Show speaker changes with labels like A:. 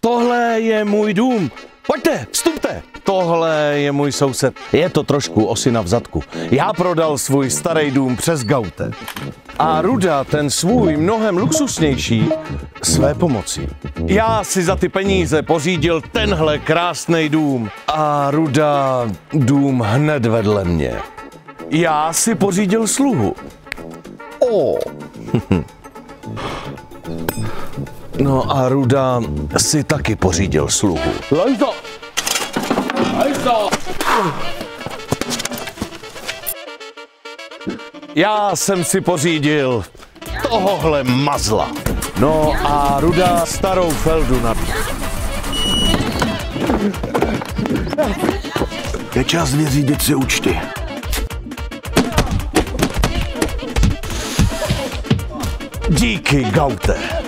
A: Tohle je můj dům. Pojďte, vstupte. Tohle je můj soused. Je to trošku osina v zadku. Já prodal svůj starý dům přes Gaute. A Ruda ten svůj mnohem luxusnější své pomocí. Já si za ty peníze pořídil tenhle krásný dům. A Ruda dům hned vedle mě. Já si pořídil sluhu. No a Ruda si taky pořídil sluhu.
B: Lojzo!
A: Já jsem si pořídil tohohle mazla. No a Ruda starou feldu nabít.
C: Je čas vyřídit si účty.
A: Díky, Gaute.